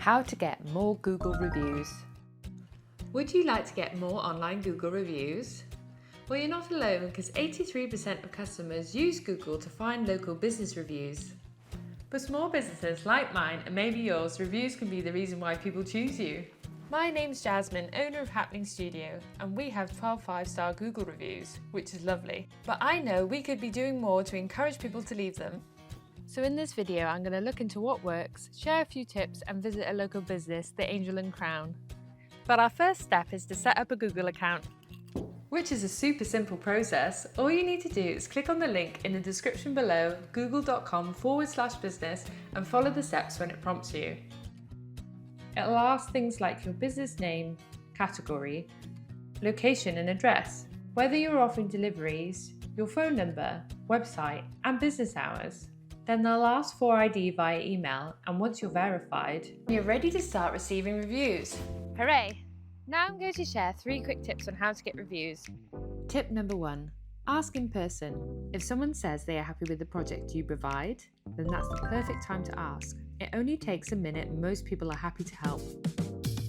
How to get more Google reviews. Would you like to get more online Google reviews? Well, you're not alone, because 83% of customers use Google to find local business reviews. For small businesses like mine and maybe yours, reviews can be the reason why people choose you. My name's Jasmin, owner of Happening Studio, and we have 12 5-star Google reviews, which is lovely. But I know we could be doing more to encourage people to leave them. So in this video, I'm going to look into what works, share a few tips and visit a local business, the Angel and Crown. But our first step is to set up a Google account, which is a super simple process. All you need to do is click on the link in the description below, google.com/business, and follow the steps when it prompts you. It'll ask things like your business name, category, location and address, whether you're offering deliveries, your phone number, website and business hours. Then they'll ask for ID via email, and once you're verified, you're ready to start receiving reviews. Hooray! Now I'm going to share 3 quick tips on how to get reviews. Tip number 1. Ask in person. If someone says they are happy with the project you provide, then that's the perfect time to ask. It only takes a minute and most people are happy to help.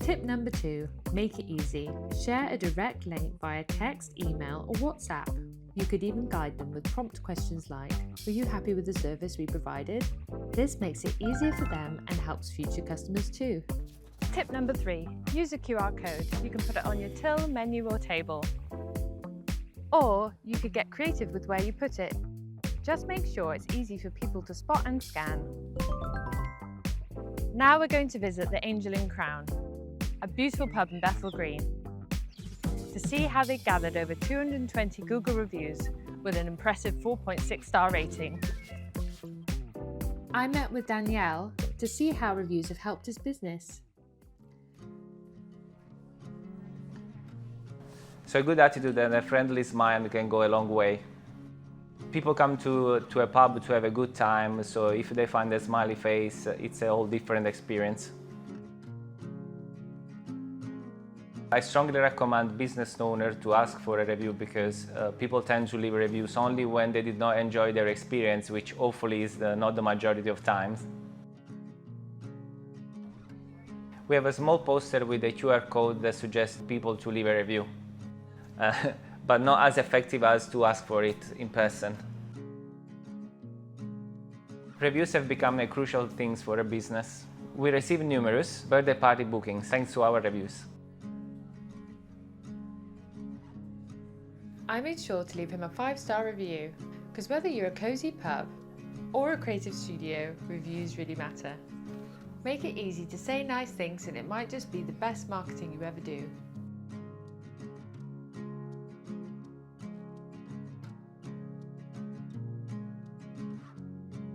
Tip number 2. Make it easy. Share a direct link via text, email or WhatsApp. You could even guide them with prompt questions like, "Were you happy with the service we provided?" This makes it easier for them and helps future customers too. Tip number 3. Use a QR code. You can put it on your till, menu or table. Or you could get creative with where you put it. Just make sure it's easy for people to spot and scan. Now we're going to visit the Angel and Crown, a beautiful pub in Bethnal Green, to see how they gathered over 220 Google reviews with an impressive 4.6-star rating. I met with Daniele to see how reviews have helped his business. So a good attitude and a friendly smile can go a long way. People come to a pub to have a good time, so if they find a smiley face, it's a whole different experience. I strongly recommend business owners to ask for a review, because people tend to leave reviews only when they did not enjoy their experience, which hopefully is not the majority of times. We have a small poster with a QR code that suggests people to leave a review, but not as effective as to ask for it in person. Reviews have become a crucial thing for a business. We receive numerous birthday party bookings thanks to our reviews. I made sure to leave him a 5-star review, because whether you're a cozy pub or a creative studio, reviews really matter. Make it easy to say nice things, and it might just be the best marketing you ever do.